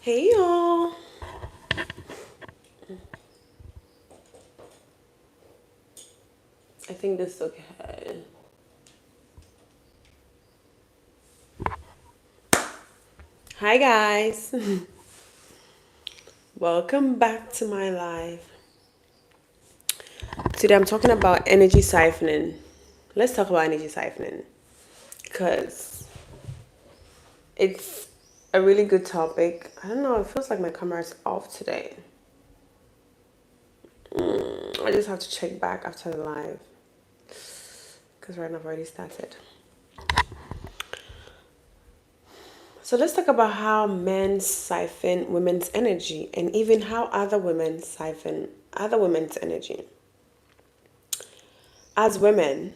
Hey y'all. I think this is okay. Hi guys. Welcome back to my live. Today I'm talking about energy siphoning. Let's talk about energy siphoning because it's a really good topic. I don't know, it feels like my camera is off today. I just have to check back after the live because right now I've already started. So let's talk about how men siphon women's energy and even how other women siphon other women's energy. As women,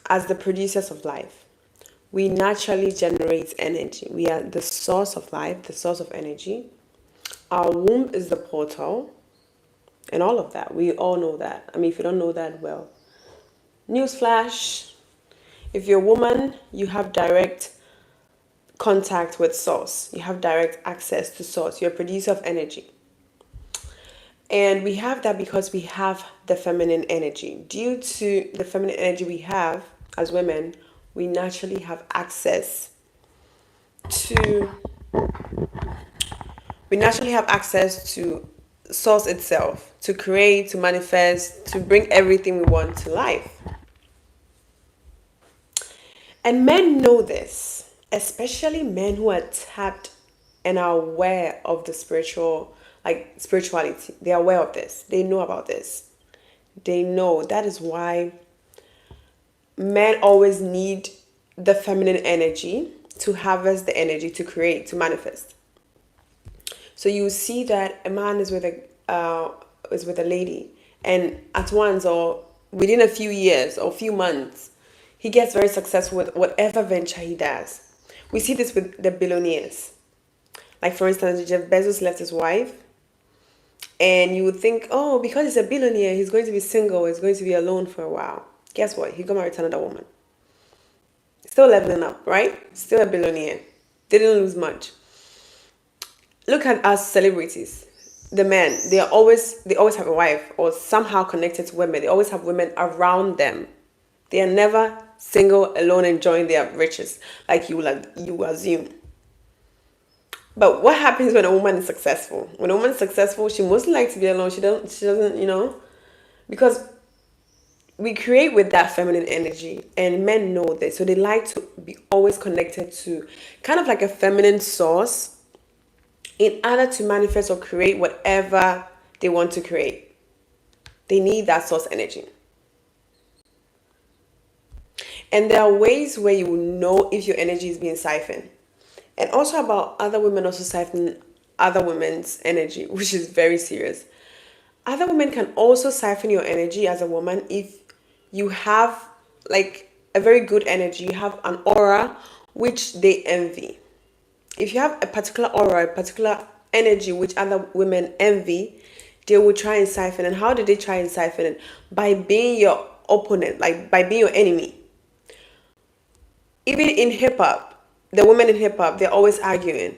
as the producers of life, we naturally generate energy. We are the source of life, the source of energy. Our womb is the portal, and all of that. We all know that. I mean, if you don't know that, well, newsflash. If you're a woman, you have direct contact with source. You have direct access to source. You're a producer of energy. And we have that because we have the feminine energy. Due to the feminine energy we have as women, we naturally have access to source itself, to create, to manifest, to bring everything we want to life. And men know this, especially men who are tapped and are aware of the spirituality. They are aware of this. They know about this. They know that is why men always need the feminine energy to harvest the energy to create, to manifest. So you see that a man is with a lady, and at once or within a few years or few months, he gets very successful with whatever venture he does. We see this with the billionaires. Like for instance, Jeff Bezos left his wife, and you would think, oh, because he's a billionaire, he's going to be single, he's going to be alone for a while. Guess what? He got married to another woman. Still leveling up, right? Still a billionaire. Didn't lose much. Look at us celebrities. The men, they always have a wife or somehow connected to women. They always have women around them. They are never single, alone, enjoying their riches, like you assume. But what happens when a woman is successful? When a woman is successful, she mostly likes to be alone. She doesn't, because we create with that feminine energy, and men know this. So they like to be always connected to kind of like a feminine source in order to manifest or create whatever they want to create. They need that source energy. And there are ways where you will know if your energy is being siphoned. And also about other women also siphon other women's energy, which is very serious. Other women can also siphon your energy as a woman if you have like a very good energy, you have an aura which they envy. If you have a particular aura, a particular energy which other women envy, they will try and siphon. And how do they try and siphon it? By being your opponent, like by being your enemy. Even in hip hop, the women in hip hop, they're always arguing.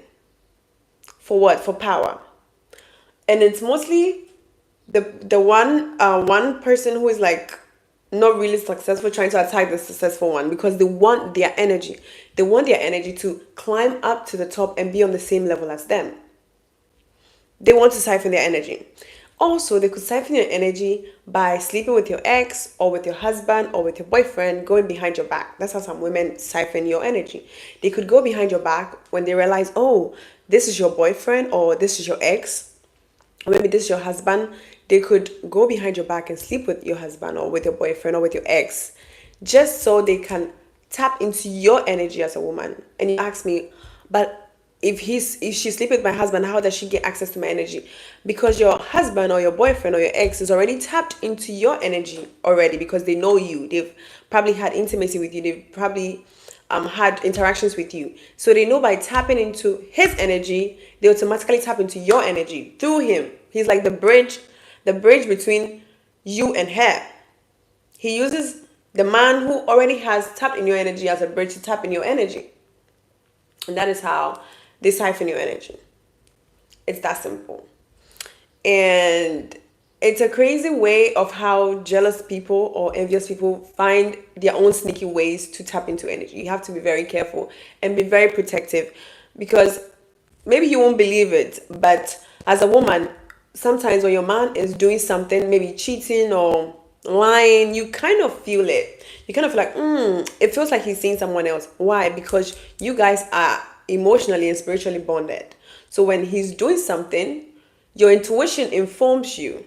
For what? For power. And it's mostly the one person who is like not really successful trying to attack the successful one because they want their energy. They want their energy to climb up to the top and be on the same level as them. They want to siphon their energy. Also, they could siphon your energy by sleeping with your ex or with your husband or with your boyfriend, going behind your back. That's how some women siphon your energy. They could go behind your back when they realize, oh, this is your boyfriend or this is your ex, or maybe this is your husband. They could go behind your back and sleep with your husband or with your boyfriend or with your ex, just so they can tap into your energy as a woman. And you ask me, but if she sleep with my husband, how does she get access to my energy? Because your husband or your boyfriend or your ex is already tapped into your energy already because they know you. They've probably had intimacy with you. They've probably had interactions with you. So they know by tapping into his energy, they automatically tap into your energy through him. He's like the bridge between you and her. He uses the man who already has tapped in your energy as a bridge to tap in your energy. And that is how they siphon your energy. It's that simple. And it's a crazy way of how jealous people or envious people find their own sneaky ways to tap into energy. You have to be very careful and be very protective, because maybe you won't believe it, but as a woman, sometimes when your man is doing something, maybe cheating or lying, you kind of feel it. You kind of feel like, it feels like he's seeing someone else. Why? Because you guys are emotionally and spiritually bonded. So when he's doing something, your intuition informs you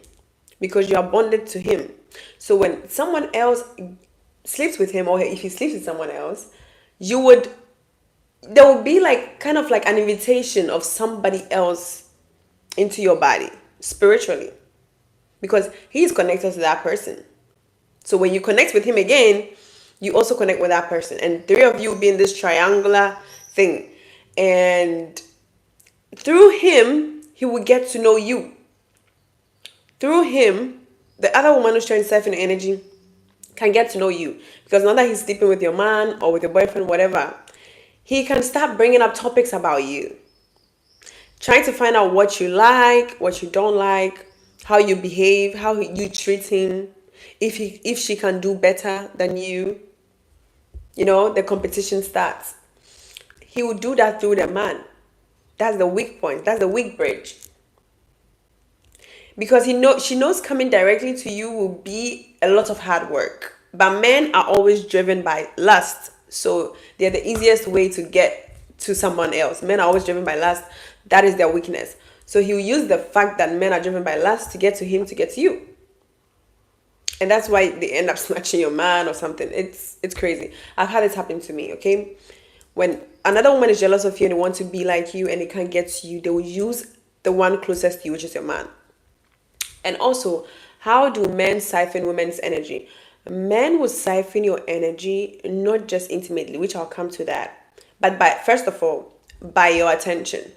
because you are bonded to him. So when someone else sleeps with him, or if he sleeps with someone else, you would there would be like kind of like an invitation of somebody else into your body spiritually, because he's connected to that person. So when you connect with him again, you also connect with that person, and three of you be in this triangular thing, and through him he will get to know you. Through him, the other woman who's trying to siphon your energy can get to know you, because now that he's sleeping with your man or with your boyfriend, whatever, he can start bringing up topics about you, trying to find out what you like, what you don't like, how you behave, how you treat him, if she can do better than you. You know, the competition starts. He will do that through the man. That's the weak point. That's the weak bridge. Because she knows coming directly to you will be a lot of hard work. But men are always driven by lust. So they're the easiest way to get to someone else. Men are always driven by lust. That is their weakness. So he'll use the fact that men are driven by lust to get to him, to get to you. And that's why they end up snatching your man or something. It's crazy. I've had this happen to me, okay? When another woman is jealous of you and they want to be like you and they can't get to you, they will use the one closest to you, which is your man. And also, how do men siphon women's energy? Men will siphon your energy not just intimately, which I'll come to that, but first of all, by your attention.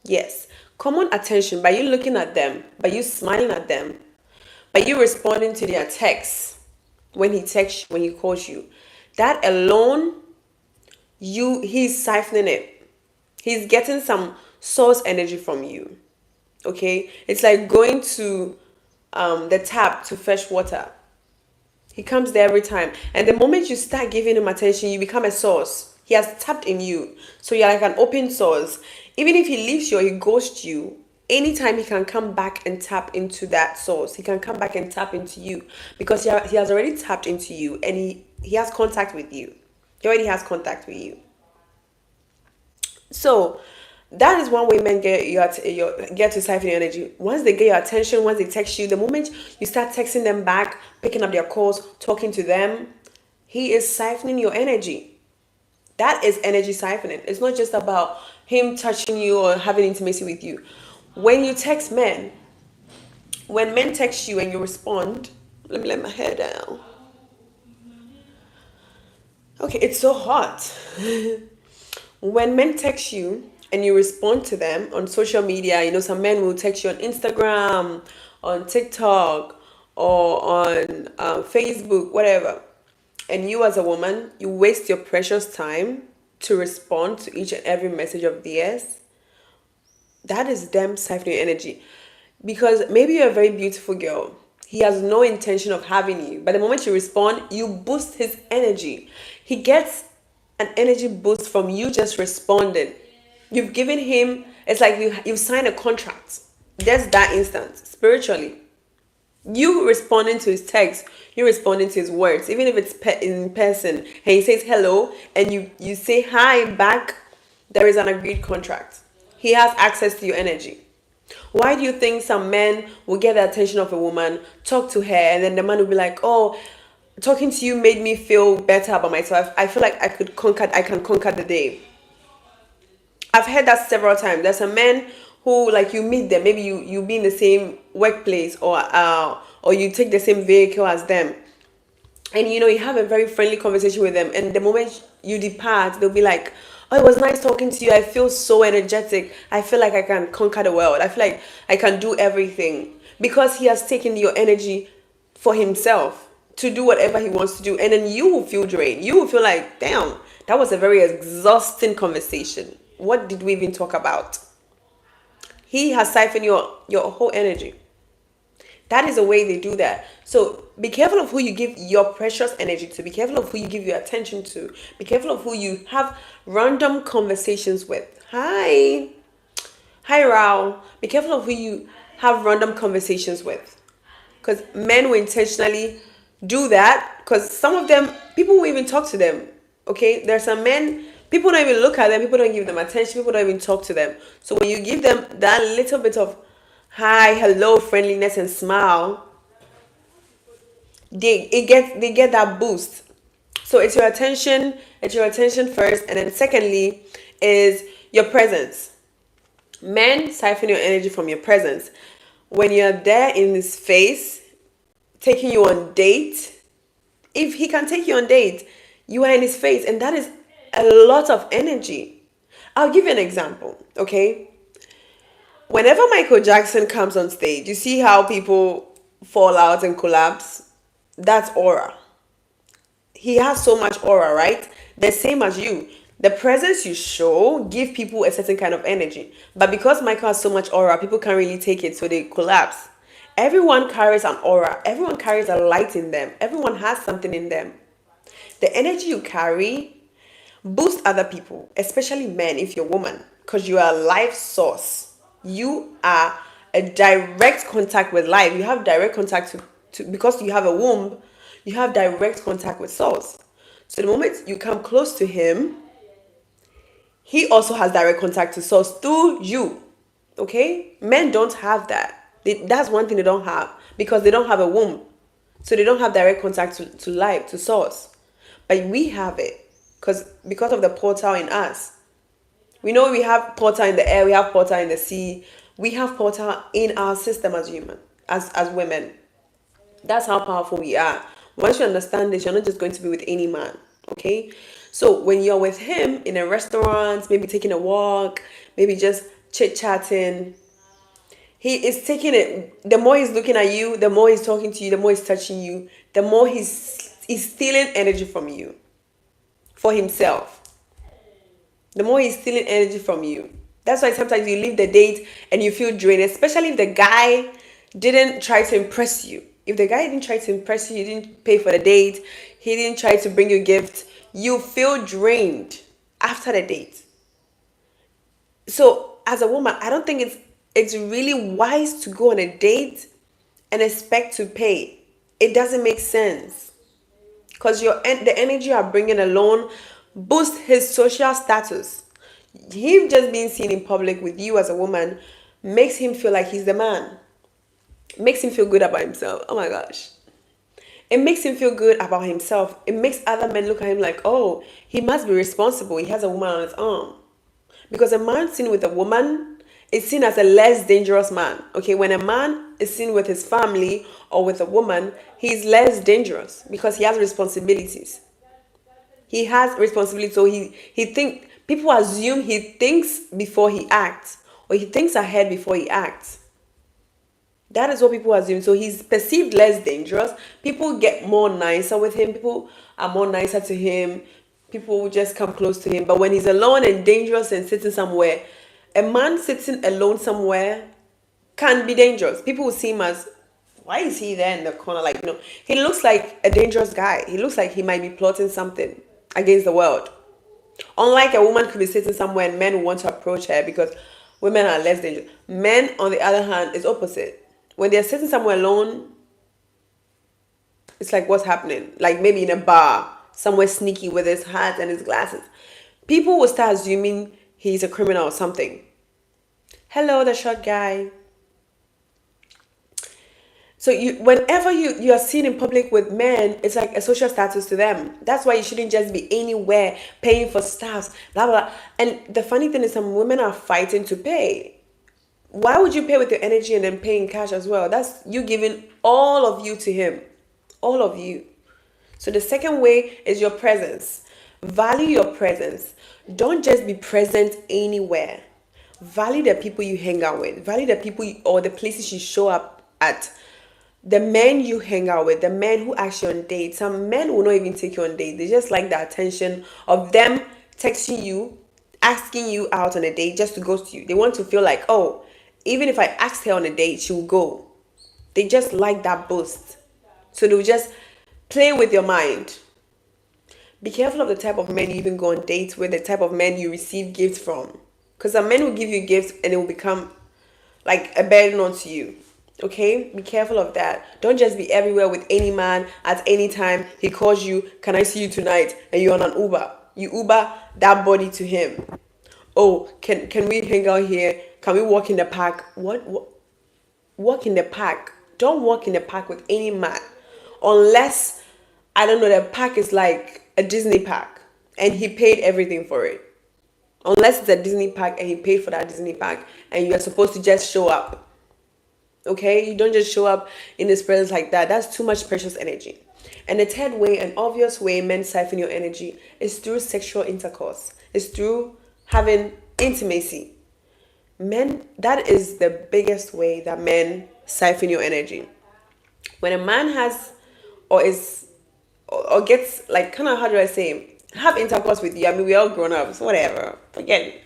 Yes, common attention, by you looking at them, by you smiling at them, by you responding to their texts when he texts you, when he calls you. That alone, he's siphoning it. He's getting some source energy from you. Okay, it's like going to the tap to fetch water. He comes there every time, and the moment you start giving him attention, you become a source. He has tapped in you, so you're like an open source. Even if he leaves you or he ghosts you, anytime he can come back and tap into that source. He can come back and tap into you, because he has already tapped into you, and he has contact with you. He already has contact with you. So that is one way men get to siphon your energy. Once they get your attention, once they text you, the moment you start texting them back, picking up their calls, talking to them, he is siphoning your energy. That is energy siphoning. It's not just about him touching you or having intimacy with you. When you text men, when men text you and you respond, let me lay my hair down. Okay, it's so hot. When men text you and you respond to them on social media, you know, some men will text you on Instagram, on TikTok, or on Facebook, whatever. And you as a woman, you waste your precious time to respond to each and every message of theirs. That is them siphoning your energy. Because maybe you're a very beautiful girl. He has no intention of having you. But the moment you respond, you boost his energy. He gets an energy boost from you just responding. You've given him, it's like you've signed a contract. There's that instant, spiritually. You responding to his text, you responding to his words, even if it's in person, and he says hello, and you say hi back, there is an agreed contract. He has access to your energy. Why do you think some men will get the attention of a woman, talk to her, and then the man will be like, oh, talking to you made me feel better about myself. I feel like I can conquer the day. I've heard that several times. There's a man who, like, you meet them, maybe you be in the same workplace, or you take the same vehicle as them, and you know you have a very friendly conversation with them, and the moment you depart, they'll be like, oh, it was nice talking to you. I feel so energetic. I feel like I can conquer the world. I feel like I can do everything, because he has taken your energy for himself to do whatever he wants to do. And then you will feel drained. You will feel like, damn, that was a very exhausting conversation. What did we even talk about? He has siphoned your whole energy. That is the way they do that. So be careful of who you give your precious energy to. Be careful of who you give your attention to. Be careful of who you have random conversations with. Hi. Hi, Rao. Be careful of who you have random conversations with. Because men will intentionally do that. Because some of them, people won't even talk to them. Okay? There's some men, people don't even look at them. People don't give them attention. People don't even talk to them. So when you give them that little bit of hi, hello, friendliness, and smile, they get that boost. So it's your attention first, and then secondly is your presence. Men siphon your energy from your presence. When you're there in his face, taking you on date, if he can take you on date, you are in his face, and that is a lot of energy. I'll give you an example, okay? Whenever Michael Jackson comes on stage, you see how people fall out and collapse? That's aura. He has so much aura, right? The same as you. The presence you show give people a certain kind of energy. But because Michael has so much aura, people can't really take it, so they collapse. Everyone carries an aura. Everyone carries a light in them. Everyone has something in them. The energy you carry boosts other people, especially men if you're a woman, because you are a life source. You are a direct contact with life. You have direct contact to because you have a womb, you have direct contact with source. So the moment you come close to him, he also has direct contact to source through you. Okay? Men don't have that. That's one thing they don't have because they don't have a womb. So they don't have direct contact to life, to source. But we have it because of the portal in us. We know we have portal in the air, we have portal in the sea, we have portal in our system as human, as women. That's how powerful we are. Once you understand this, you're not just going to be with any man, okay? So when you're with him in a restaurant, maybe taking a walk, maybe just chit-chatting, he is taking it. The more he's looking at you, the more he's talking to you, the more he's touching you, the more he's stealing energy from you for himself. The more he's stealing energy from you. That's why sometimes you leave the date and you feel drained, especially if the guy didn't try to impress you. If the guy didn't try to impress you, he didn't pay for the date, he didn't try to bring you a gift, you feel drained after the date. So as a woman, I don't think it's really wise to go on a date and expect to pay. It doesn't make sense. Because the energy you are bringing alone boosts his social status. Him just being seen in public with you as a woman makes him feel like he's the man. Makes him feel good about himself. Oh my gosh. It makes him feel good about himself. It makes other men look at him like, oh, he must be responsible. He has a woman on his arm. Because a man seen with a woman is seen as a less dangerous man. Okay, when a man is seen with his family or with a woman, he's less dangerous because he has responsibilities. He has responsibility, so he think people assume he thinks before he acts, or he thinks ahead before he acts. That is what people assume. So he's perceived less dangerous. People get more nicer with him. People are more nicer to him. People will just come close to him. But when he's alone and dangerous and sitting somewhere, a man sitting alone somewhere can be dangerous. People will see him as, why is he there in the corner? Like, he looks like a dangerous guy. He looks like he might be plotting something against the world. Unlike a woman could be sitting somewhere and men will want to approach her because women are less dangerous. Men, on the other hand, is opposite. When they're sitting somewhere alone, it's like, what's happening? Like maybe in a bar, somewhere sneaky with his hat and his glasses. People will start assuming he's a criminal or something. Hello, the short guy. So whenever you are seen in public with men, it's like a social status to them. That's why you shouldn't just be anywhere paying for stuff, blah, blah, blah. And the funny thing is some women are fighting to pay. Why would you pay with your energy and then pay in cash as well? That's you giving all of you to him. All of you. So the second way is your presence. Value your presence. Don't just be present anywhere. Value the people you hang out with. Value the people or the places you show up at. The men you hang out with, the men who ask you on dates. Some men will not even take you on dates. They just like the attention of them texting you, asking you out on a date just to ghost you. They want to feel like, oh, Even if I asked her on a date, she will go. They just like that boost. So they'll just play with your mind. Be careful of the type of men you even go on dates with, the type of men you receive gifts from. Because some men will give you gifts and it will become like a burden onto you. Okay? Be careful of that. Don't just be everywhere with any man at any time. He calls you, can I see you tonight? And you're on an Uber. You Uber that body to him. Oh, can we hang out here? Can we walk in the park? What? Walk in the park. Don't walk in the park with any man. Unless, I don't know, the park is like a Disney park and he paid everything for it. Unless it's a Disney park and he paid for that Disney park and you are supposed to just show up. Okay? You don't just show up in his presence like that. That's too much precious energy. And the third way, an obvious way men siphon your energy is through sexual intercourse. It's through having intimacy. Men, that is the biggest way that men siphon your energy. When a man has or gets like, kind of, how do I say, have intercourse with you. I mean, we're all grown ups, whatever. Forget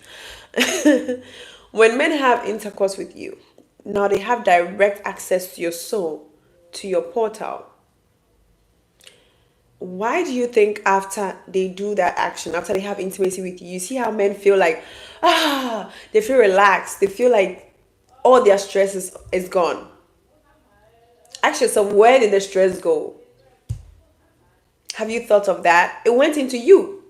it. When men have intercourse with you, now they have direct access to your soul, to your portal. Why do you think after they do that action, after they have intimacy with you, you see how men feel like, they feel relaxed. They feel like all their stress is gone. Actually, so where did the stress go? Have you thought of that? It went into you.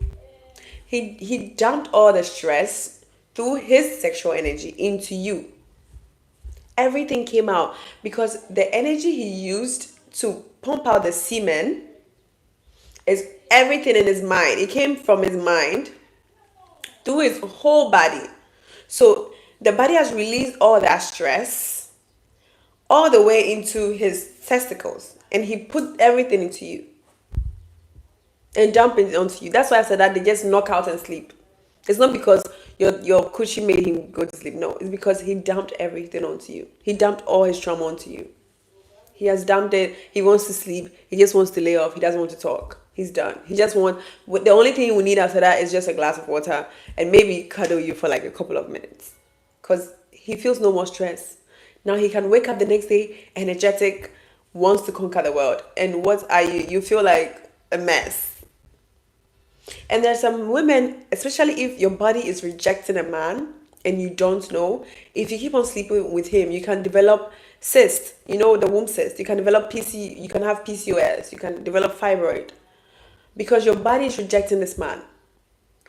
He dumped all the stress through his sexual energy into you. Everything came out because the energy he used to pump out the semen is everything in his mind. It came from his mind through his whole body. So the body has released all that stress all the way into his testicles. And he put everything into you. And dump it onto you. That's why I said that they just knock out and sleep. It's not because your coochie made him go to sleep. No, it's because he dumped everything onto you. He dumped all his trauma onto you. He has dumped it. He wants to sleep. He just wants to lay off. He doesn't want to talk. He's done. He just wants... The only thing he will need after that is just a glass of water and maybe cuddle you for like a couple of minutes. Because he feels no more stress. Now he can wake up the next day energetic, wants to conquer the world. And what are you? You feel like a mess. And there's some women, especially if your body is rejecting a man and you don't know, if you keep on sleeping with him, you can develop cyst, the womb cyst. You can develop you can have PCOS, you can develop fibroid. Because your body is rejecting this man.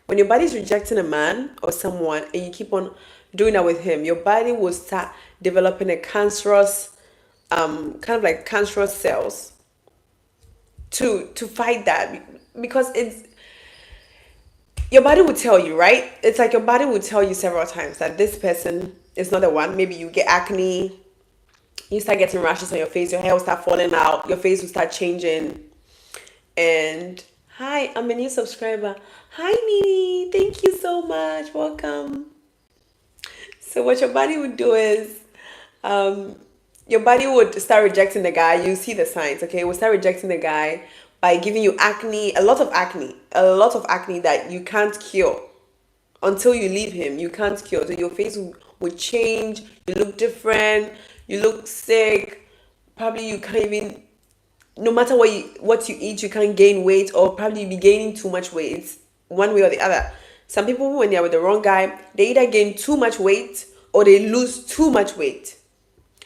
When your body is rejecting a man or someone and you keep on doing that with him, your body will start developing a cancerous, kind of like cancerous cells to fight that. Because your body will tell you, right? It's like your body will tell you several times that this person is not the one. Maybe you get acne, you start getting rashes on your face, your hair will start falling out, your face will start changing. And hi, I'm a new subscriber. Hi, Nini. Thank you so much. Welcome. So what your body would do is, your body would start rejecting the guy. You see the signs, okay? It will start rejecting the guy by giving you acne, a lot of acne that you can't cure. Until you leave him, you can't cure. So your face will change, you look different, you look sick, probably you can't even, no matter what you eat, you can't gain weight, or probably you'll be gaining too much weight, one way or the other. Some people, when they're with the wrong guy, they either gain too much weight or they lose too much weight.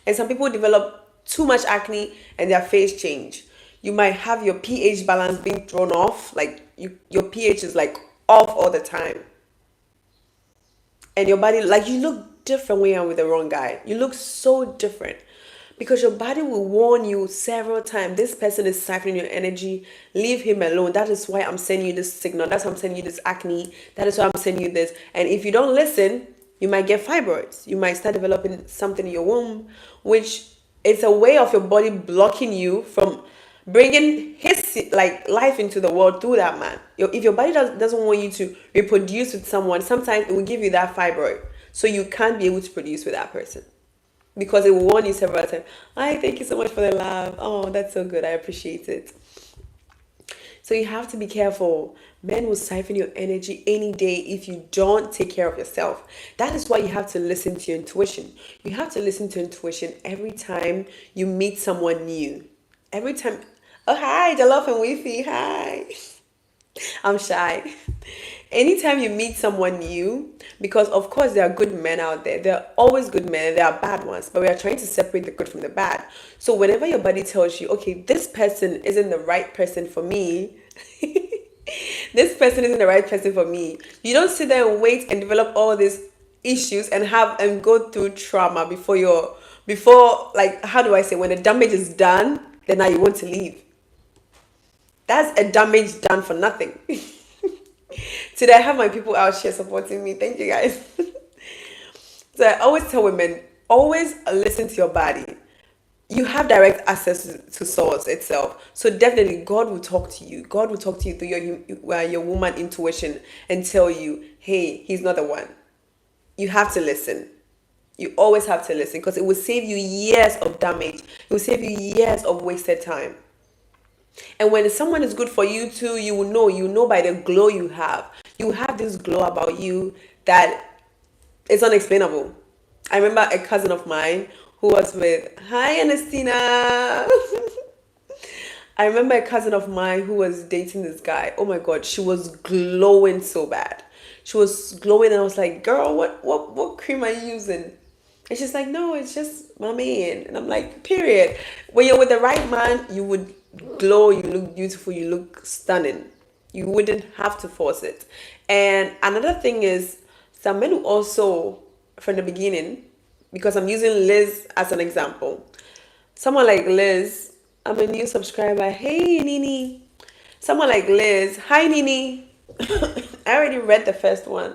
And some people develop too much acne and their face change. You might have your pH balance being thrown off, like your pH is like off all the time. And your body, like, you look different when you're with the wrong guy. You look so different. Because your body will warn you several times, this person is siphoning your energy, leave him alone. That is why I'm sending you this signal. That's why I'm sending you this acne. That is why I'm sending you this. And if you don't listen, you might get fibroids. You might start developing something in your womb, which is a way of your body blocking you from bringing his life into the world through that man. If your body doesn't want you to reproduce with someone, sometimes it will give you that fibroid. So you can't be able to produce with that person. Because it will warn you several times. Hi, thank you so much for the love. Oh, that's so good. I appreciate it. So you have to be careful. Men will siphon your energy any day if you don't take care of yourself. That is why you have to listen to your intuition. You have to listen to intuition every time you meet someone new. Every time, oh hi, Jollof and Wifi, hi. I'm shy. Anytime you meet someone new, because of course there are good men out there, there are always good men and there are bad ones, but we are trying to separate the good from the bad. So whenever your body tells you, okay, this person isn't the right person for me, this person isn't the right person for me, you don't sit there and wait and develop all these issues and have and go through trauma before, like, how do I say, when the damage is done, then now you want to leave. That's a damage done for nothing. Today I have my people out here supporting me. Thank you guys. So I always tell women, always listen to your body. You have direct access to source itself. So definitely God will talk to you. God will talk to you through your woman intuition and tell you, hey, he's not the one. You have to listen. You always have to listen because it will save you years of damage. It will save you years of wasted time. And when someone is good for you too, you know by the glow you have. You have this glow about you that is unexplainable. I remember a cousin of mine who was with, hi Anestina. I remember a cousin of mine who was dating this guy. Oh my God, she was glowing so bad. She was glowing and I was like, girl, what cream are you using? And she's like, no, it's just my man. And I'm like, period. When you're with the right man, you would glow, you look beautiful, you look stunning. You wouldn't have to force it. And another thing is, some men who also, from the beginning, because I'm using Liz as an example. Someone like Liz, I'm a new subscriber. Hey, Nini. Someone like Liz, hi, Nini. I already read the first one.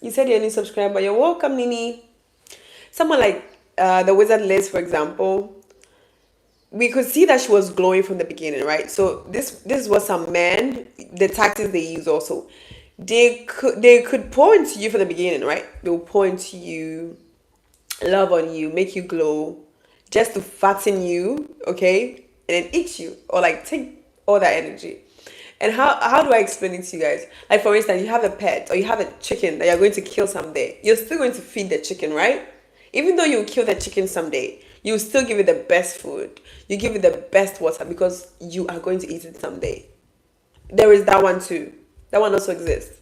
You said you're a new subscriber. You're welcome, Nini. Someone like the wizard Liz, for example, we could see that she was glowing from the beginning, right? So this was some men, the tactics they use also. They could pour into you from the beginning, right? They will pour into you, love on you, make you glow, just to fatten you, okay? And then eat you, or like take all that energy. And how do I explain it to you guys? Like, for instance, you have a pet or you have a chicken that you're going to kill someday. You're still going to feed the chicken, right? Even though you kill the chicken someday, you still give it the best food. You give it the best water because you are going to eat it someday. There is that one too. That one also exists.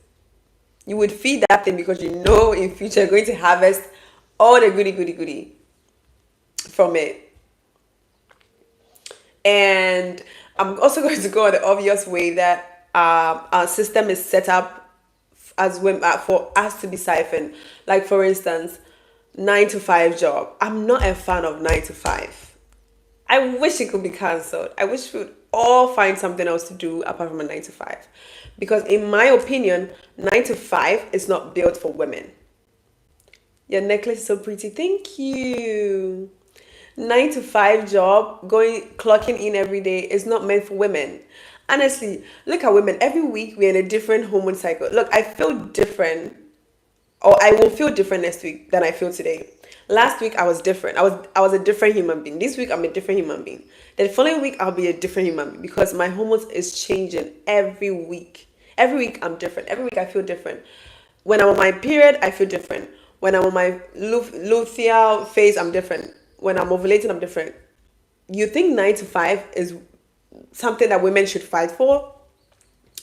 You would feed that thing because you know in future you're going to harvest all the goody from it. And I'm also going to go on the obvious way that our system is set up as women for us to be siphoned. Like, for instance, 9 to 5 job. I'm not a fan of 9 to 5. I wish it could be cancelled. I wish we would all find something else to do apart from a 9 to 5. Because in my opinion, 9 to 5 is not built for women. Your necklace is so pretty. Thank you. 9 to 5 job, clocking in every day is not meant for women. Honestly, look at women. Every week we're in a different hormone cycle. Look, I feel different, or I will feel different next week than I feel today. Last week I was different. I was a different human being. This week I'm a different human being. The following week I'll be a different human being because my hormones is changing every week. Every week I'm different. Every week I feel different. When I'm on my period, I feel different. When I'm on my luteal phase, I'm different. When I'm ovulating, I'm different. You think 9 to 5 is something that women should fight for?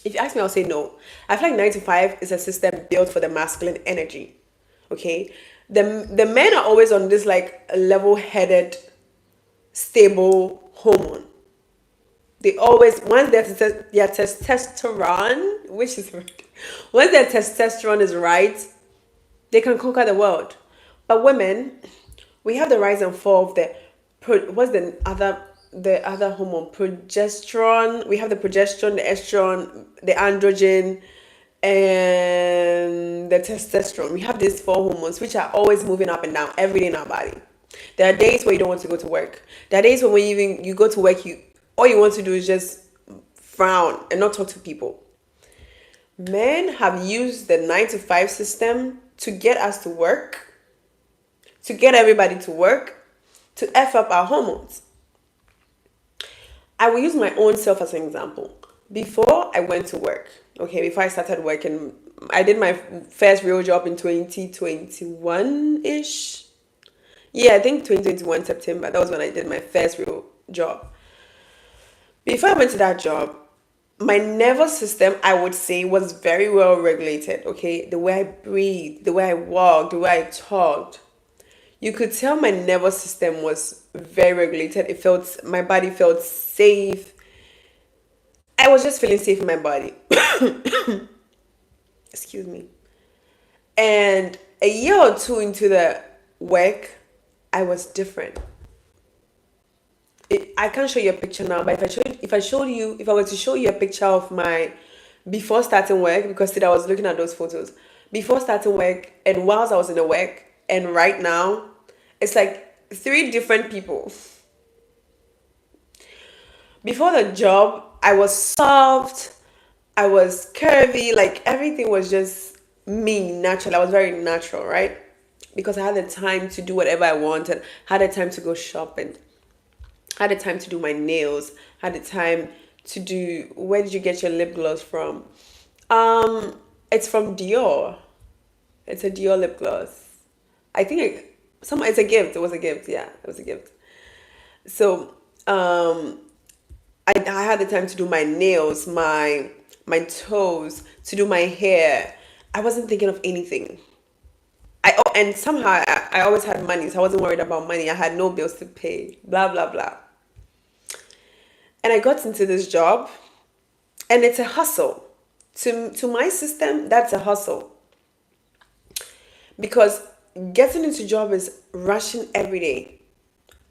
If you ask me, I'll say no. I feel like 9 to 5 is a system built for the masculine energy. Okay? The men are always on this like level-headed, stable hormone. They always, once their testosterone, which is right, once their testosterone is right, they can conquer the world. But women, we have the rise and fall of the other hormone, progesterone. We have the progesterone, the estrogen, the androgen, and the testosterone. We have these 4 hormones which are always moving up and down every day in our body. There are days where you don't want to go to work. There are days when you go to work, all you want to do is just frown and not talk to people. Men have used the 9 to 5 system to get us to work, to get everybody to work, to F up our hormones. I will use my own self as an example. before I went to work, okay, before I started working, I did my first real job in 2021-ish. Yeah, I think 2021 September. That was when I did my first real job. Before I went to that job, my nervous system, I would say, was very well regulated. Okay, the way I breathed, the way I walked, the way I talked, you could tell my nervous system was very regulated. It felt, my body felt safe. I was just feeling safe in my body. Excuse me. And a year or two into the work, I was different. I can't show you a picture now, but if I were to show you a picture of my before starting work, because today I was looking at those photos before starting work and whilst I was in the work and right now, it's like three different people. Before the job, I was soft, I was curvy, like everything was just me, natural. I was very natural, right? Because I had the time to do whatever I wanted, had the time to go shopping, had the time to do my nails, had the time to do, where did you get your lip gloss from? It's from Dior. It's a Dior lip gloss. I think it's a gift. It was a gift. Yeah, it was a gift. So, I had the time to do my nails, my toes, to do my hair. I wasn't thinking of anything. And somehow I always had money, so I wasn't worried about money. I had no bills to pay. Blah blah blah. And I got into this job, and it's a hustle. To my system, that's a hustle. Because getting into job is rushing every day.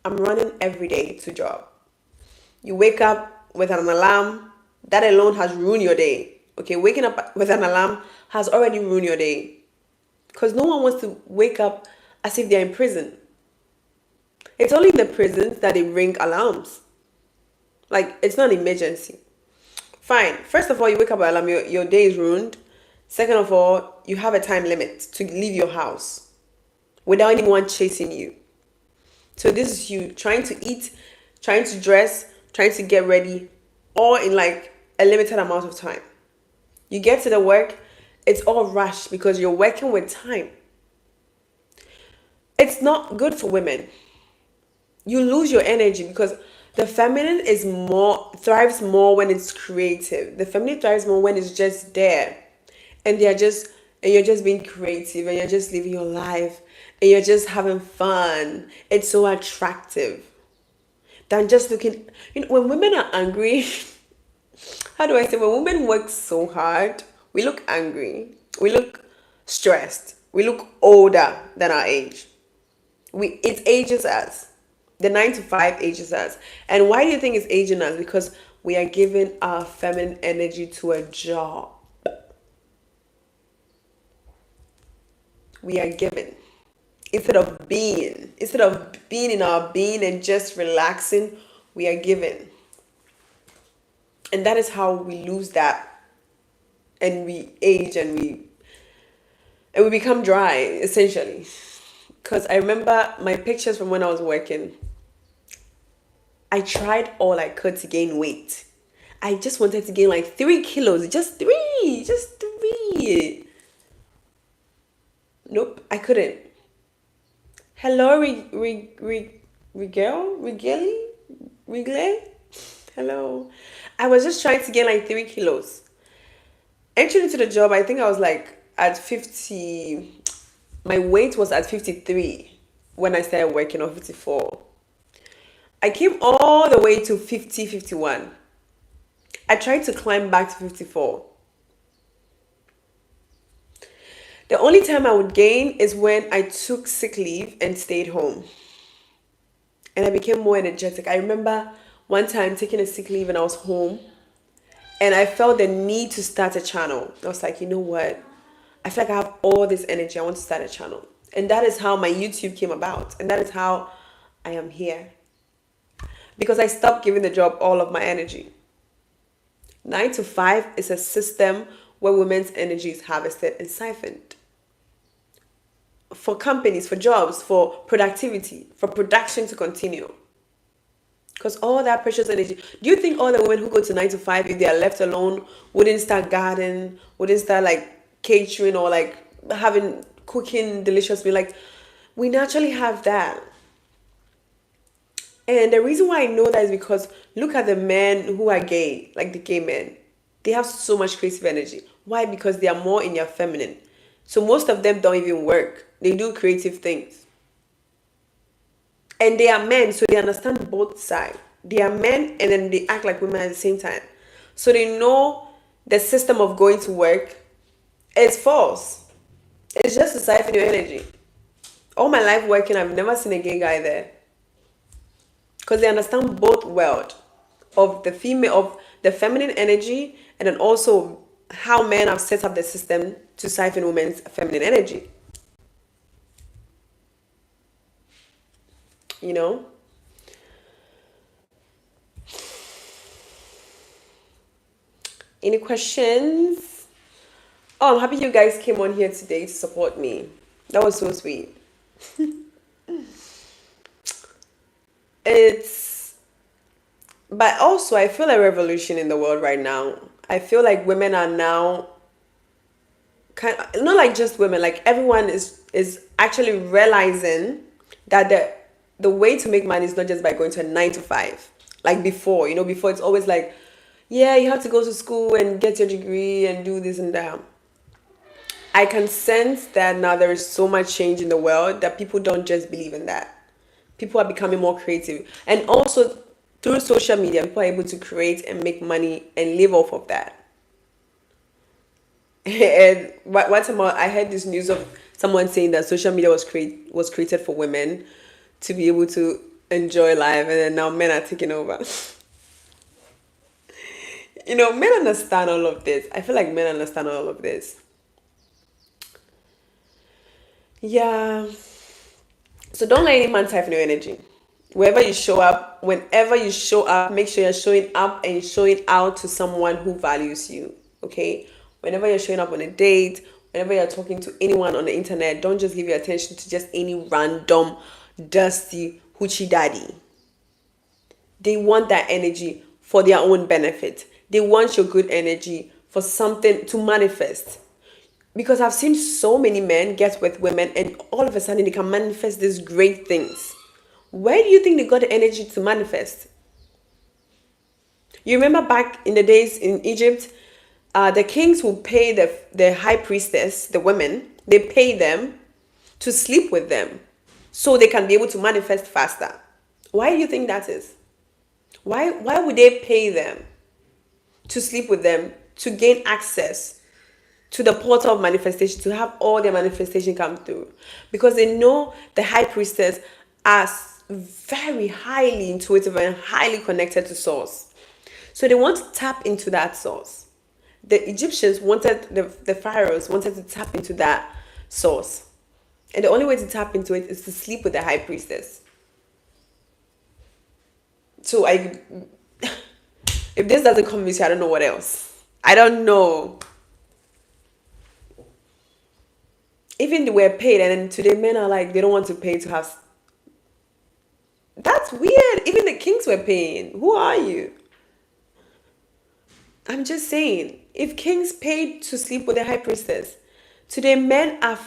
I'm running every day to job. You wake up with an alarm, that alone has ruined your day. Okay, waking up with an alarm has already ruined your day. Because no one wants to wake up as if they're in prison. It's only in the prisons that they ring alarms. Like, it's not an emergency. Fine. First of all, you wake up with alarm, your day is ruined. Second of all, you have a time limit to leave your house without anyone chasing you. So this is you trying to eat, trying to dress, trying to get ready, all in like a limited amount of time. You get to the work, it's all rushed because you're working with time. It's not good for women. You lose your energy because the feminine thrives more when it's creative. The feminine thrives more when it's just there. And you're just being creative and you're just living your life and you're just having fun. It's so attractive than just looking, when women are angry, how do I say, when women work so hard, we look angry, we look stressed, we look older than our age. It ages us. The 9 to 5 ages us. And why do you think it's aging us? Because we are giving our feminine energy to a job. We are giving. Instead of being in our being and just relaxing, we are giving. And that is how we lose that. And we age and we become dry, essentially. Because I remember my pictures from when I was working. I tried all I could to gain weight. I just wanted to gain like 3 kilos. Just three. Nope, I couldn't. Hello, Regle? Hello. I was just trying to gain like 3 kilos. Entering into the job, I think I was like at 50. My weight was at 53 when I started working, or 54. I came all the way to 50, 51. I tried to climb back to 54. The only time I would gain is when I took sick leave and stayed home. And I became more energetic. I remember one time taking a sick leave and I was home. And I felt the need to start a channel. I was like, you know what? I feel like I have all this energy. I want to start a channel. And that is how my YouTube came about. And that is how I am here. Because I stopped giving the job all of my energy. 9 to 5 is a system where women's energy is harvested and siphoned. For companies, for jobs, for productivity, for production to continue. Because all that precious energy. Do you think all the women who go to 9 to 5, if they are left alone, wouldn't start gardening, wouldn't start like catering or like having cooking delicious meal? Like, we naturally have that. And the reason why I know that is because look at the men who are gay, like the gay men. They have so much creative energy. Why? Because they are more in their feminine. So most of them don't even work. They do creative things. And they are men, so they understand both sides. They are men and then they act like women at the same time. So they know the system of going to work is false. It's just to siphon your energy. All my life working, I've never seen a gay guy there. Because they understand both world of the female, of the feminine energy, and then also how men have set up the system to siphon women's feminine energy. You know? Any questions? Oh, I'm happy you guys came on here today to support me. That was so sweet. But also I feel a revolution in the world right now. I feel like women are now not like just women, like everyone is actually realizing that the way to make money is not just by going to a 9 to 5. Like before, before it's always like, yeah, you have to go to school and get your degree and do this and that. I can sense that now there is so much change in the world that people don't just believe in that. People are becoming more creative. And also through social media, people are able to create and make money and live off of that. And one time I heard this news of someone saying that social media was created for women to be able to enjoy life, and then now men are taking over. Men understand all of this. I feel like men understand all of this. Yeah. So don't let any man siphon your energy. Wherever you show up, whenever you show up, make sure you're showing up and you're showing out to someone who values you. Okay? Whenever you're showing up on a date, whenever you're talking to anyone on the internet, don't just give your attention to just any random, dusty hoochie daddy. They want that energy for their own benefit. They want your good energy for something to manifest. Because I've seen so many men get with women and all of a sudden they can manifest these great things. Where do you think they got the energy to manifest? You remember back in the days in Egypt, the kings would pay the high priestess, the women, they pay them to sleep with them so they can be able to manifest faster. Why do you think that is? Why would they pay them to sleep with them to gain access to the portal of manifestation, to have all their manifestation come through? Because they know the high priestess as very highly intuitive and highly connected to source. So they want to tap into that source. The Egyptians wanted, the pharaohs wanted to tap into that source. And the only way to tap into it is to sleep with the high priestess. So if this doesn't convince you, I don't know what else. I don't know. Even they were paid, and then today men are like, they don't want to pay to have. That's weird. Even the kings were paying. Who are you? I'm just saying, if kings paid to sleep with the high priestess, today men are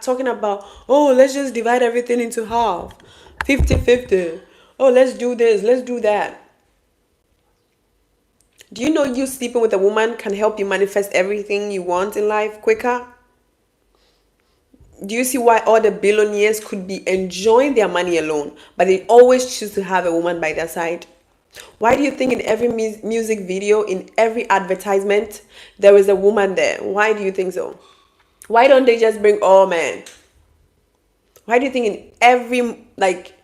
talking about, oh, let's just divide everything into half, 50-50. Oh, let's do this, let's do that. Do you know you sleeping with a woman can help you manifest everything you want in life quicker? Do you see why all the billionaires could be enjoying their money alone, but they always choose to have a woman by their side? Why do you think in every music video, in every advertisement, there is a woman there? Why do you think so? Why don't they just bring all men? Why do you think in every, like,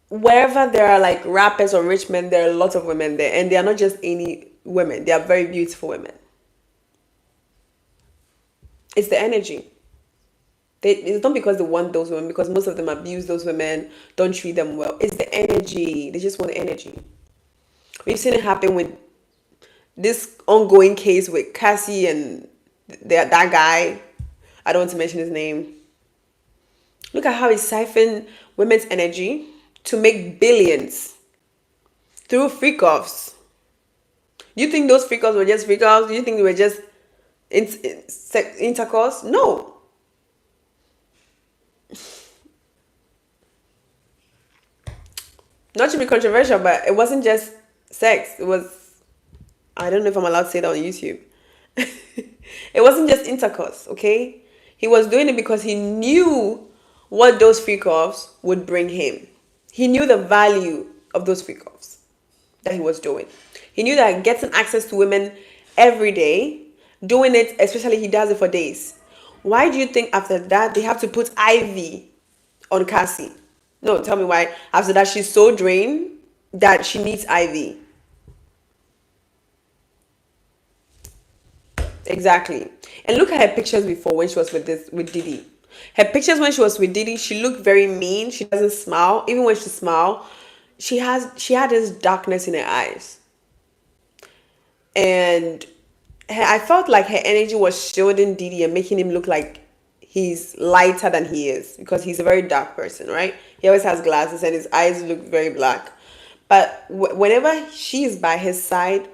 wherever there are like rappers or rich men, there are a lot of women there, and they are not just any women, they are very beautiful women. It's the energy. It's not because they want those women, because most of them abuse those women, don't treat them well. It's the energy. They just want the energy. We've seen it happen with this ongoing case with Cassie and that guy. I don't want to mention his name. Look at how he siphoned women's energy to make billions. through freak offs. Do you think those freak offs were just freak offs? Do you think they were just intercourse? No. Not to be controversial, but it wasn't just sex. It was, I don't know if I'm allowed to say that on YouTube. It wasn't just intercourse, okay? He was doing it because he knew what those freak offs would bring him. He knew the value of those freak offs that he was doing. He knew that getting access to women every day, doing it, especially he does it for days. Why do you think after that they have to put IV on Cassie? No, tell me why. After that, she's so drained that she needs IV. Exactly. And look at her pictures before when she was with Diddy. Her pictures when she was with Diddy, she looked very mean. She doesn't smile. Even when she smiles, she had this darkness in her eyes. And I felt like her energy was shielding Diddy and making him look like he's lighter than he is, because he's a very dark person, right? He always has glasses and his eyes look very black. But whenever she's by his side,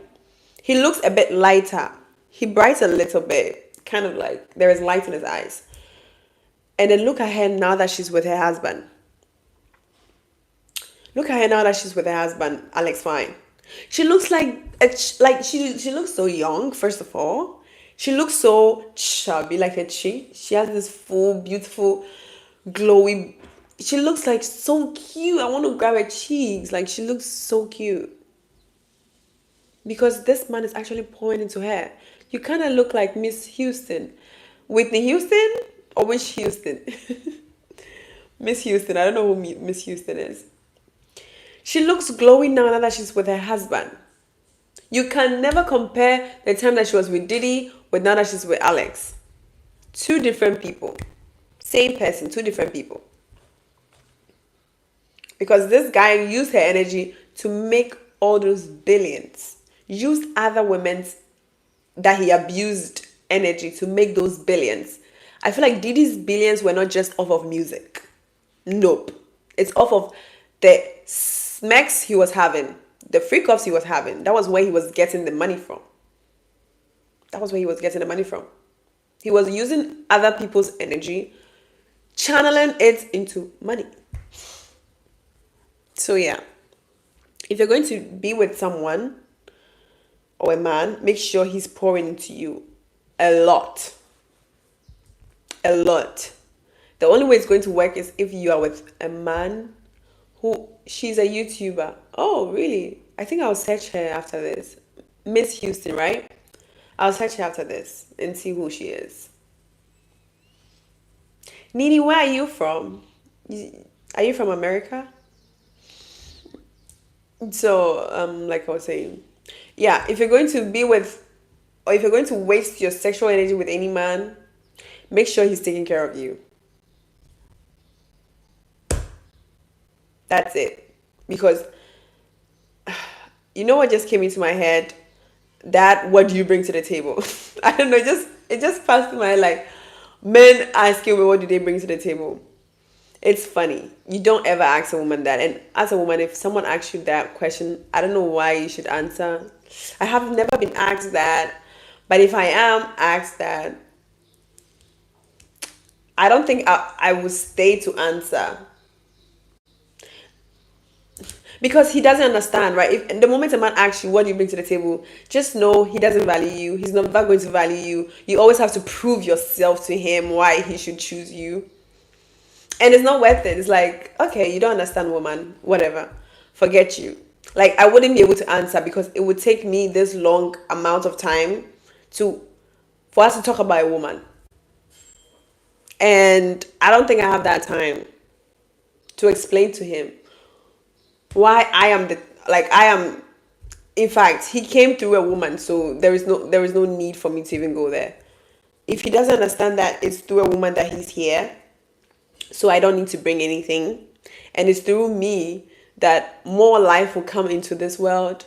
he looks a bit lighter. He brights a little bit, kind of like there is light in his eyes. And then look at her now that she's with her husband. Look at her now that she's with her husband, Alex Fine. She looks like she looks so young. First of all, she looks so chubby, like a chick. She has this full, beautiful, glowy. She looks like so cute. I want to grab her cheeks. Like, she looks so cute because this man is actually pouring into her. You kind of look like Miss Houston, Whitney Houston, or which Houston? Miss Houston. I don't know who Miss Houston is. She looks glowing now that she's with her husband. You can never compare the time that she was with Diddy with now that she's with Alex. Two different people. Same person, two different people. Because this guy used her energy to make all those billions. Used other women's that he abused energy to make those billions. I feel like Diddy's billions were not just off of music. Nope. It's off of the smacks he was having, the freak offs he was having. That was where he was getting the money from. That was where he was getting the money from. He was using other people's energy, channeling it into money. So yeah, if you're going to be with someone or a man, make sure he's pouring into you a lot. A lot. The only way it's going to work is if you are with a man who, she's a YouTuber. Oh, really? I think I'll search her after this. Miss Houston, right? I'll search her after this and see who she is. Nini, where are you from? Are you from America? So, like I was saying, yeah, if you're going to be with, or if you're going to waste your sexual energy with any man, make sure he's taking care of you. That's it. Because you know what just came into my head? That what do you bring to the table? I don't know, it just passed through my head, like, men asking me what do they bring to the table. It's funny. You don't ever ask a woman that. And as a woman, if someone asks you that question, I don't know why you should answer. I have never been asked that. But if I am asked that, I don't think I will stay to answer. Because he doesn't understand, right? If the moment a man asks you, what do you bring to the table? Just know he doesn't value you. He's not going to value you. You always have to prove yourself to him why he should choose you. And it's not worth it. It's like, okay, you don't understand, woman. Whatever. Forget you. Like, I wouldn't be able to answer because it would take me this long amount of time for us to talk about a woman. And I don't think I have that time to explain to him why I am. In fact, he came through a woman, so there is no need for me to even go there. If he doesn't understand that it's through a woman that he's here, so I don't need to bring anything, and it's through me that more life will come into this world,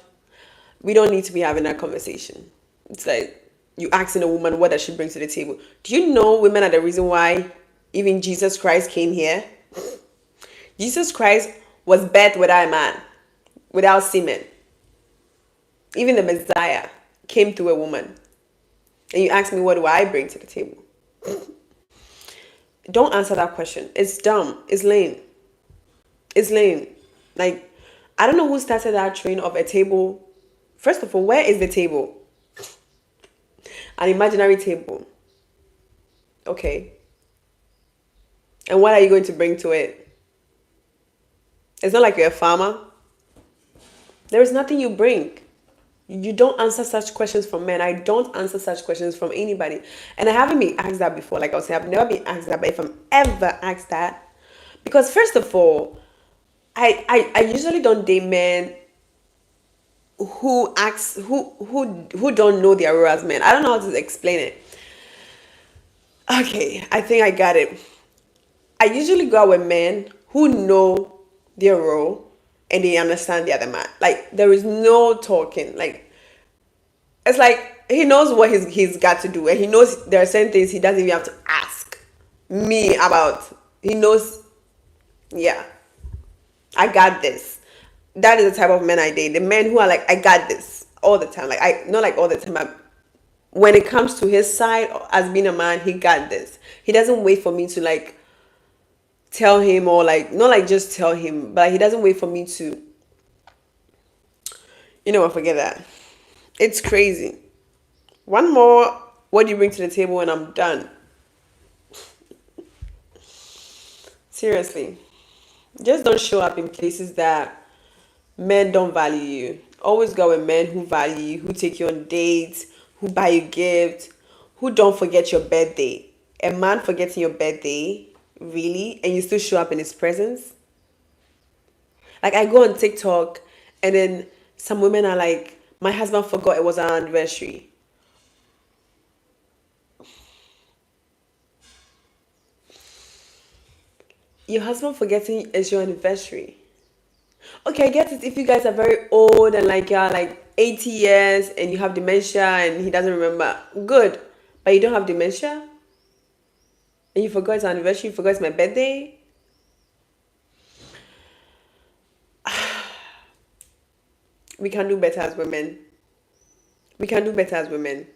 we don't need to be having that conversation. It's like you asking a woman what does she bring to the table. Do you know women are the reason why even Jesus Christ came here? Jesus Christ was birthed without a man, without semen. Even the Messiah came through a woman. And you ask me, what do I bring to the table? Don't answer that question. It's dumb. It's lame. It's lame. Like, I don't know who started that train of a table. First of all, where is the table? An imaginary table. Okay. And what are you going to bring to it? It's not like you're a farmer. There is nothing you bring. You don't answer such questions from men. I don't answer such questions from anybody. And I haven't been asked that before. Like I was saying, I've never been asked that. But if I'm ever asked that, because first of all, I usually don't date men who don't know their role as men. I don't know how to explain it. Okay, I think I got it. I usually go out with men who know their role and they understand the other man. Like there is no talking. Like it's like he knows what he's got to do, and he knows there are certain things he doesn't even have to ask me about. He knows. Yeah, I got this. That is the type of men I date. The men who are like, I got this all the time. Like I not like all the time. But when it comes to his side as being a man, he got this. He doesn't wait for me to like tell him, or like not like just tell him, but he doesn't wait for me to, I forget that. It's crazy. One more, what do you bring to the table, and I'm done. Seriously. Just don't show up in places that men don't value you. Always go with men who value you, who take you on dates, who buy you gifts, who don't forget your birthday. A man forgetting your birthday, really, and you still show up in his presence? Like I go on TikTok and then some women are like, my husband forgot it was our anniversary. Your husband forgetting is your anniversary. Okay, I get it if you guys are very old and like you're like 80 years and you have dementia and he doesn't remember. Good. But you don't have dementia? And you forgot his anniversary, you forgot it's my birthday? We can do better as women. We can do better as women.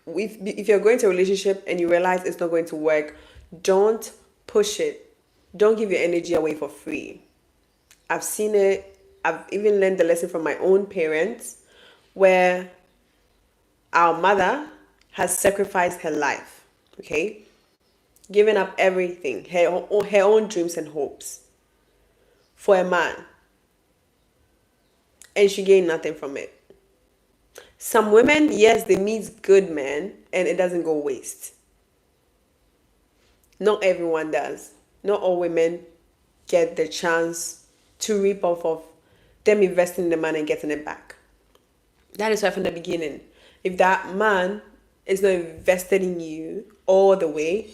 If you're going to a relationship and you realize it's not going to work, don't push it. Don't give your energy away for free. I've seen it. I've even learned the lesson from my own parents, where our mother has sacrificed her life, okay? Giving up everything, her own dreams and hopes for a man. And she gained nothing from it. Some women, yes, they meet good men and it doesn't go waste. Not everyone does. Not all women get the chance to reap off of them investing in the man and getting it back. That is why from the beginning, if that man is not invested in you all the way,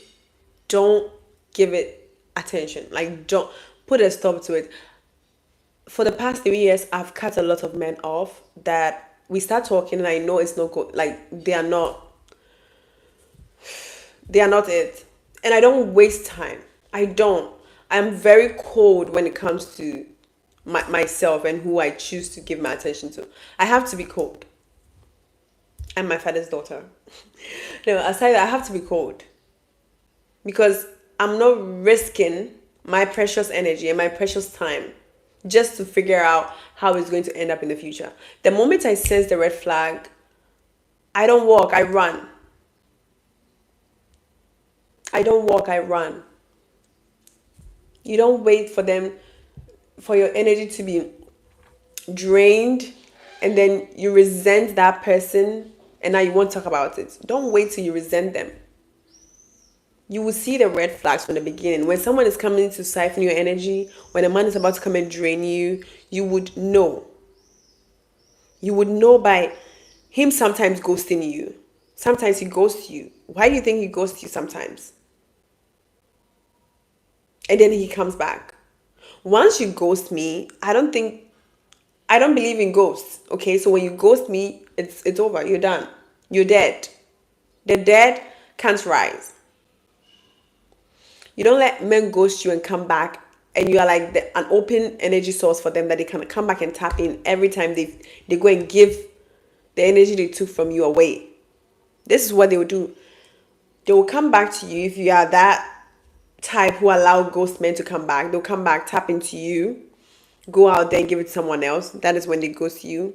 don't give it attention. Like, don't put a stop to it. For the past 3 years, I've cut a lot of men off that we start talking and I know it's not good. Like, they are not it. And I don't waste time. I don't. I'm very cold when it comes to myself and who I choose to give my attention to. I have to be cold. I'm my father's daughter. No, aside that, I have to be cold. Because I'm not risking my precious energy and my precious time just to figure out how it's going to end up in the future. The moment I sense the red flag, I don't walk, I run. I don't walk, I run. You don't wait for your energy to be drained and then you resent that person and now you won't talk about it. Don't wait till you resent them. You will see the red flags from the beginning. When someone is coming to siphon your energy, when a man is about to come and drain you, you would know. You would know by him sometimes ghosting you. Sometimes he ghosts you. Why do you think he ghosts you sometimes? And then he comes back. Once you ghost me, I don't believe in ghosts. Okay, so when you ghost me, it's over. You're done. You're dead. The dead can't rise. You don't let men ghost you and come back and you are like an open energy source for them that they can come back and tap in every time they go and give the energy they took from you away. This is what they will do. They will come back to you if you are that type who allow ghost men to come back. They'll come back, tap into you, go out there and give it to someone else. That is when they ghost you.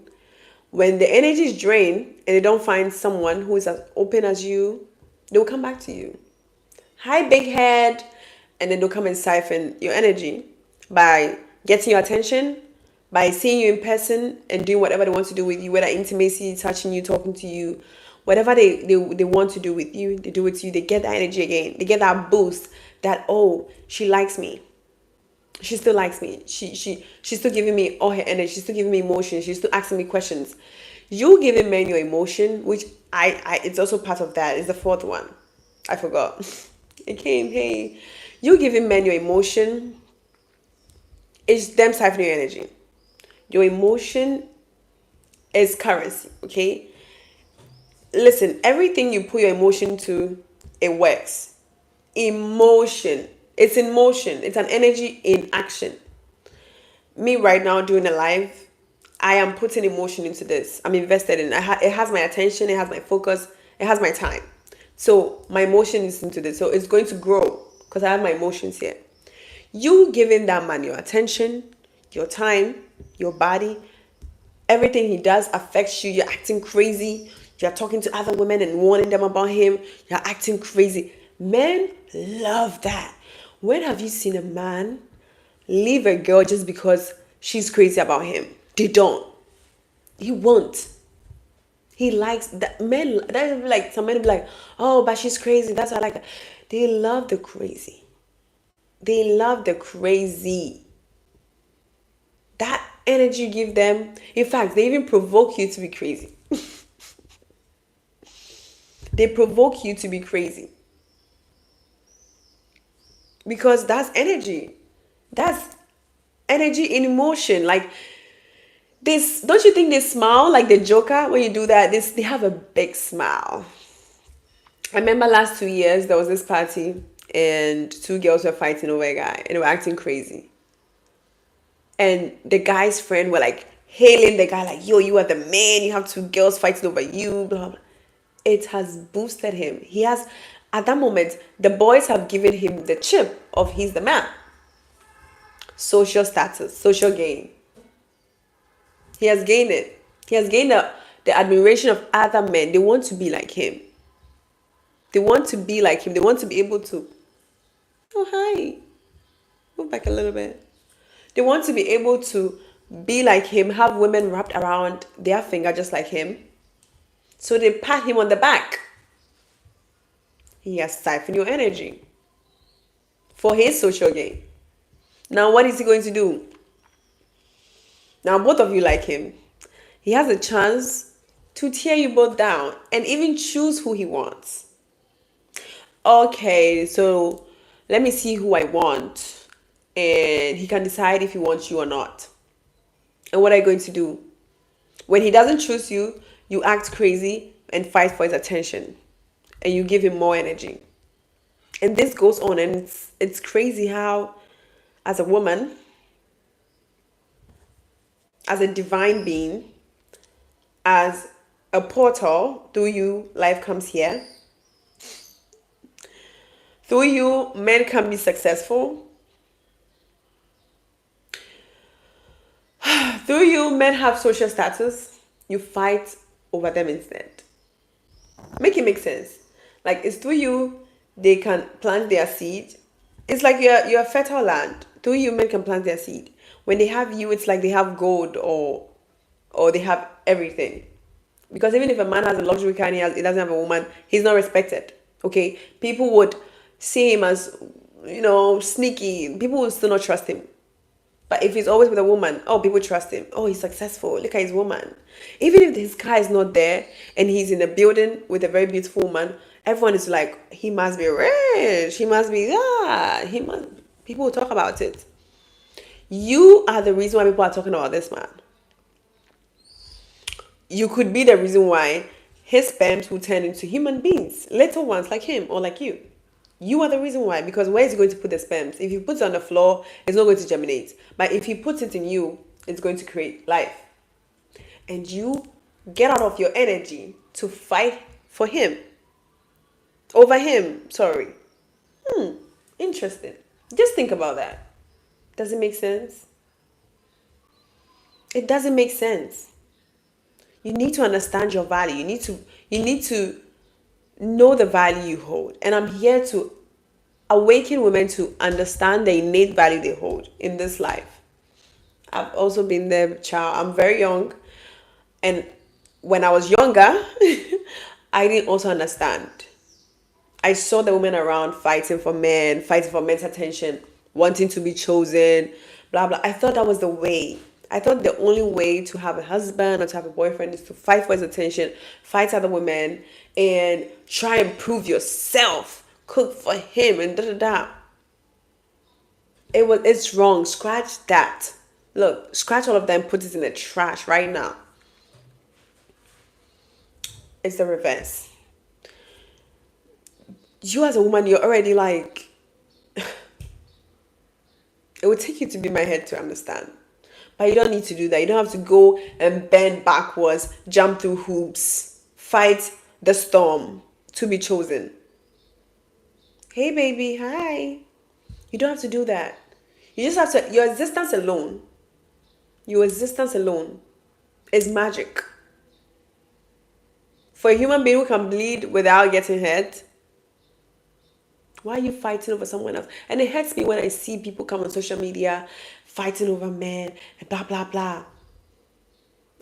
When the energy is drained and they don't find someone who is as open as you, they'll come back to you. Hi, big head. And then they'll come and siphon your energy by getting your attention, by seeing you in person and doing whatever they want to do with you, whether intimacy, touching you, talking to you, whatever they want to do with you, they do it to you. They get that energy again. They get that boost that, oh, she likes me. She still likes me. She's still giving me all her energy. She's still giving me emotion. She's still asking me questions. You giving men your emotion, which it's also part of that. It's the fourth one. I forgot. It came, hey. You giving men your emotion is them siphoning your energy. Your emotion is currency, okay? Listen, everything you put your emotion to, it works. Emotion. It's in motion. It's an energy in action. Me right now doing a live, I am putting emotion into this. I'm invested in it. It has my attention. It has my focus. It has my time. So my emotion is into this. So it's going to grow because I have my emotions here. You giving that man your attention, your time, your body, everything he does affects you. You're acting crazy. You're talking to other women and warning them about him. You're acting crazy. Men love that. When have you seen a man leave a girl just because she's crazy about him? They don't. He won't. He likes that. Men, that like some men be like, oh, but she's crazy. That's why I like that. They love the crazy. They love the crazy. That energy you give them. In fact, they even provoke you to be crazy. They provoke you to be crazy. Because that's energy. That's energy in motion. Like this, don't you think they smile like the Joker when you do that? They have a big smile. I remember last 2 years there was this party and two girls were fighting over a guy and they were acting crazy. And the guy's friend were like hailing the guy like, yo, you are the man, you have two girls fighting over you, blah, blah. It has boosted him. He has, at that moment, the boys have given him the chip of he's the man. Social status, social gain. He has gained it. He has gained the admiration of other men. They want to be like him. They want to be like him. They want to be able to, oh, hi. Move back a little bit. They want to be able to be like him, have women wrapped around their finger just like him. So they pat him on the back. He has siphoned your energy for his social gain. Now, what is he going to do? Now, both of you like him. He has a chance to tear you both down and even choose who he wants. Okay, so let me see who I want. And he can decide if he wants you or not. And what are you going to do? When he doesn't choose you, you act crazy and fight for his attention. And you give him more energy. And this goes on. And it's crazy how, as a woman, as a divine being, as a portal, through you, life comes here. Through you, men can be successful. Through you, men have social status. You fight over them instead. Make it make sense. Like, it's through you, they can plant their seed. It's like you're fertile land. Through you, men can plant their seed. When they have you, it's like they have gold or they have everything. Because even if a man has a luxury car and he doesn't have a woman, he's not respected. Okay? People would see him as, sneaky. People will still not trust him. But if he's always with a woman, oh, people trust him. Oh, he's successful. Look at his woman. Even if his car is not there and he's in a building with a very beautiful woman, everyone is like, he must be rich. He must be that. People will talk about it. You are the reason why people are talking about this man. You could be the reason why his sperms will turn into human beings, little ones like him or like you. You are the reason why. Because where is he going to put the sperms? If he puts it on the floor, it's not going to germinate. But if he puts it in you, it's going to create life. And you get out of your energy to fight for him. Over him. Sorry. Interesting. Just think about that. Does it make sense? It doesn't make sense. You need to understand your value. You need to know the value you hold. And I'm here to awaken women to understand the innate value they hold in this life. I've also been there, child. I'm very young. And when I was younger, I didn't also understand. I saw the women around fighting for men, fighting for men's attention, wanting to be chosen, blah, blah. I thought that was the way. I thought the only way to have a husband or to have a boyfriend is to fight for his attention, fight other women, and try and prove yourself. Cook for him and da da da. It's wrong. Scratch that. Look, scratch all of them, put it in the trash right now. It's the reverse. You as a woman, you're already like, it would take you to be my head to understand. But you don't need to do that. You don't have to go and bend backwards, jump through hoops, fight the storm to be chosen. Hey, baby, hi. You don't have to do that. You just have to, your existence alone is magic. For a human being who can bleed without getting hurt, why are you fighting over someone else? And it hurts me when I see people come on social media fighting over men and blah, blah, blah.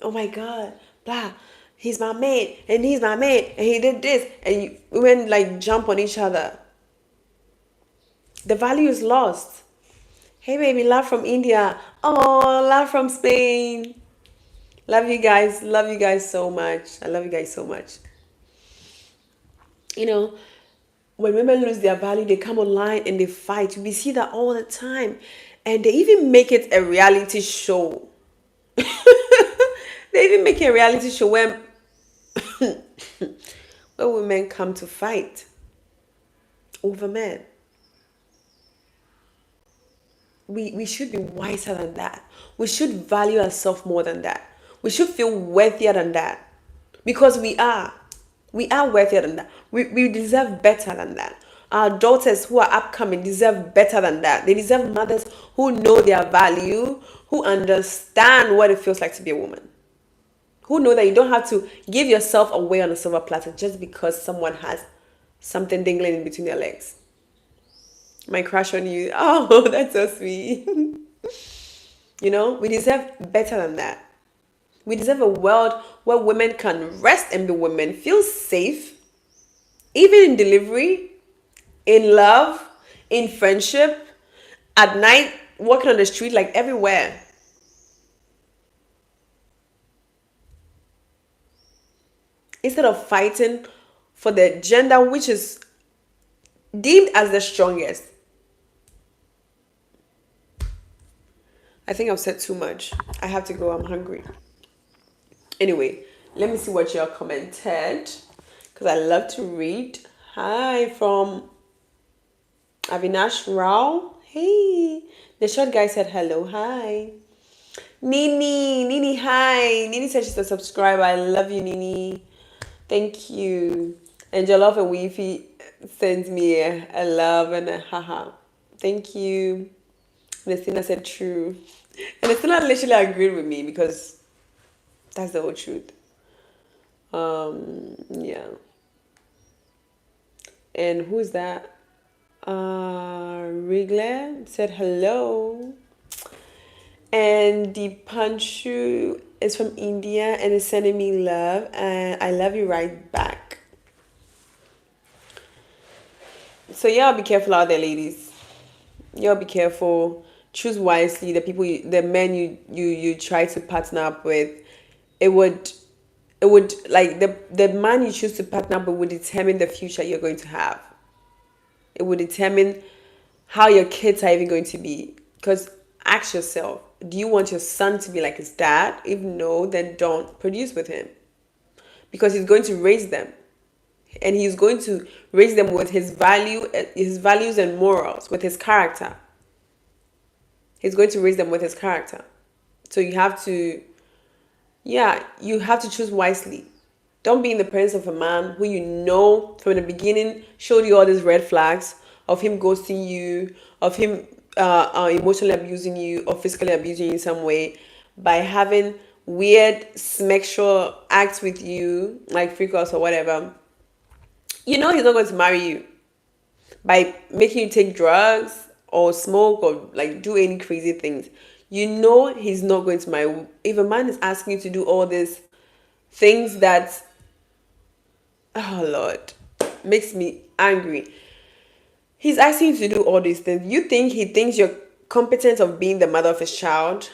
Oh my God, blah. He's my man and he's my man and he did this. And women like jump on each other. The value is lost. Hey, baby, love from India. Oh, love from Spain. Love you guys. Love you guys so much. I love you guys so much. You know, when women lose their value, they come online and they fight. We see that all the time. And they even make it a reality show. They even make a reality show where women come to fight over men. We should be wiser than that. We should value ourselves more than that. We should feel worthier than that. Because we are. We are worthier than that. We deserve better than that. Our daughters who are upcoming deserve better than that. They deserve mothers who know their value, who understand what it feels like to be a woman. Who know that you don't have to give yourself away on a silver platter just because someone has something dangling in between their legs. My crush on you. Oh, that's so sweet. You know, we deserve better than that. We deserve a world where women can rest and be women, feel safe, even in delivery, in love, in friendship, at night, walking on the street, like everywhere. Instead of fighting for the gender which is deemed as the strongest. I think I've said too much. I have to go. I'm hungry. Anyway, let me see what you all commented, because I love to read. Hi from Avinash Rao. Hey. The short guy said hello. Hi. Nini, hi. Nini said she's a subscriber. I love you, Nini. Thank you. And Jollof and Weefy sends me a love and a haha. Thank you. Nestina said true. And Nestina literally agreed with me because that's the whole truth. Yeah. And who's that? Rigler said hello. And Dipanshu is from India and is sending me love. And I love you right back. So y'all be careful out there, ladies. Y'all be careful. Choose wisely. The men you try to partner up with. It would like the man you choose to partner up with would determine the future you're going to have. It would determine how your kids are even going to be. Because ask yourself, do you want your son to be like his dad? If no, then don't produce with him. Because he's going to raise them. And he's going to raise them with his values and morals, with his character. He's going to raise them with his character. So you have to, yeah, you have to choose wisely. Don't be in the presence of a man who you know from the beginning showed you all these red flags of him ghosting you, of him emotionally abusing you or physically abusing you in some way by having weird sexual acts with you, like freak outs or whatever. You know he's not going to marry you by making you take drugs or smoke or like do any crazy things. You know he's not going to marry. If a man is asking you to do all these things that, oh Lord, makes me angry. He's asking you to do all these things. You think he thinks you're competent of being the mother of his child?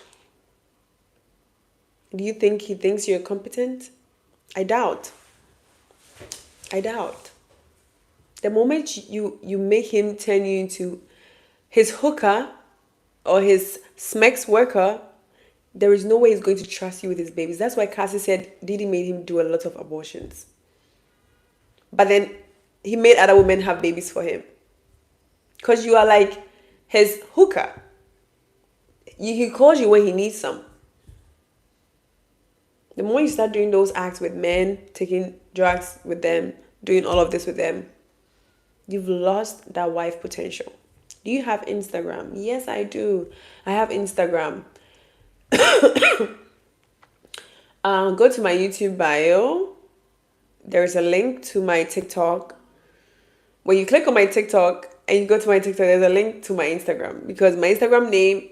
Do you think he thinks you're competent? I doubt. I doubt. The moment you make him turn you into his hooker or his smex worker, there is no way he's going to trust you with his babies. That's why Cassie said Diddy made him do a lot of abortions. But then he made other women have babies for him. Because you are like his hooker. He calls you when he needs some. The more you start doing those acts with men, taking drugs with them, doing all of this with them, you've lost that wife potential. Do you have Instagram? Yes, I do. I have Instagram. Go to my YouTube bio. There's a link to my TikTok. When you click on my TikTok and you go to my TikTok, there's a link to my Instagram because my Instagram name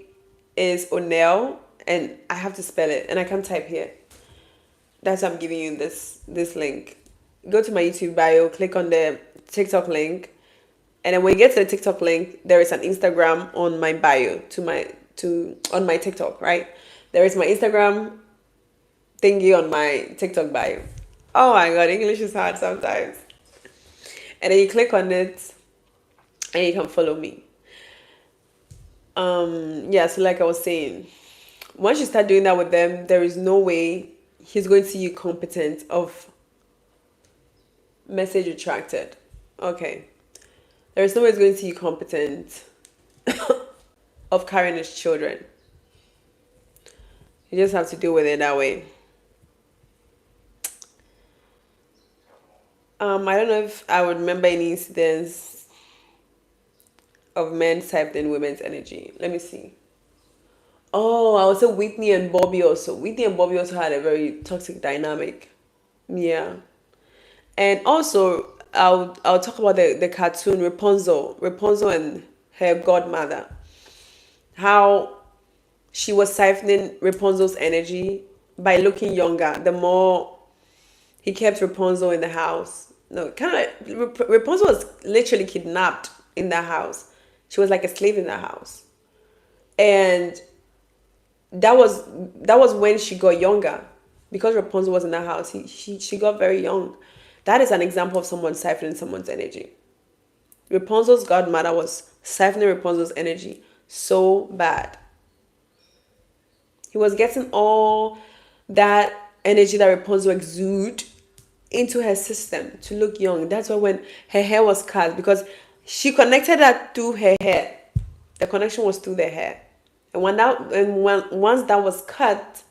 is Onel and I have to spell it and I can't type here. That's why I'm giving you this link. Go to my YouTube bio, click on the TikTok link, and then when you get to the TikTok link, there is an Instagram on my bio on my TikTok, right? There is my Instagram thingy on my TikTok bio. Oh my god, English is hard sometimes. And then you click on it and you can follow me. Yeah, so like I was saying, once you start doing that with them, there is no way he's going to see you competent of message attracted. Okay. There is no way he's going to see you competent of carrying his children. You just have to deal with it that way. I don't know if I would remember any incidents of men siphoning women's energy. Let me see. Oh, I would say Whitney and Bobby also. Whitney and Bobby also had a very toxic dynamic. Yeah. And also, I'll talk about the cartoon Rapunzel and her godmother. How she was siphoning Rapunzel's energy by looking younger. The more he kept Rapunzel in the house. No, kind of Rapunzel was literally kidnapped in that house. She was like a slave in that house. And that was when she got younger. Because Rapunzel was in that house, she got very young. That is an example of someone siphoning someone's energy. Rapunzel's godmother was siphoning Rapunzel's energy so bad. He was getting all that energy that Rapunzel exuded into her system to look young. That's why when her hair was cut, because she connected that to her hair. The connection was through the hair. And once that was cut,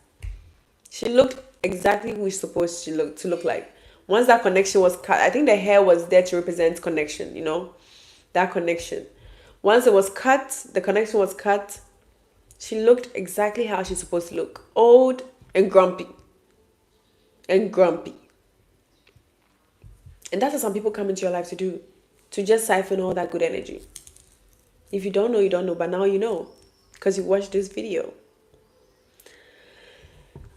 she looked exactly who she's supposed to look like. Once that connection was cut, I think the hair was there to represent connection, that connection. Once it was cut, the connection was cut, she looked exactly how she's supposed to look. Old and grumpy. And grumpy. And that's what some people come into your life to do. To just siphon all that good energy. If you don't know, you don't know. But now you know. Because you watched this video.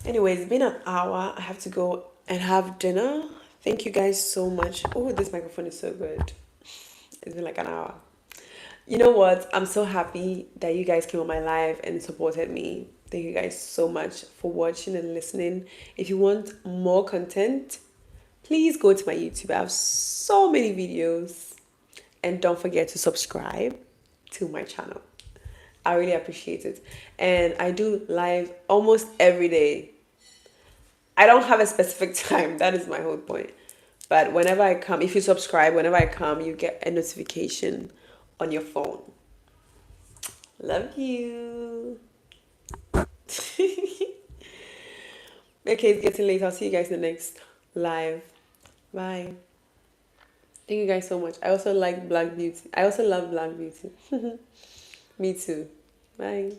Anyways, it's been an hour. I have to go and have dinner. Thank you guys so much. Oh, this microphone is so good. It's been like an hour. You know what? I'm so happy that you guys came on my live and supported me. Thank you guys so much for watching and listening. If you want more content, please go to my YouTube. I have so many videos. And don't forget to subscribe to my channel. I really appreciate it. And I do live almost every day. I don't have a specific time. That is my whole point. But whenever I come, if you subscribe, whenever I come, you get a notification on your phone. Love you. Okay, it's getting late. I'll see you guys in the next live. Bye. Thank you guys so much. I also like Black Beauty. I also love Black Beauty. Me too. Bye.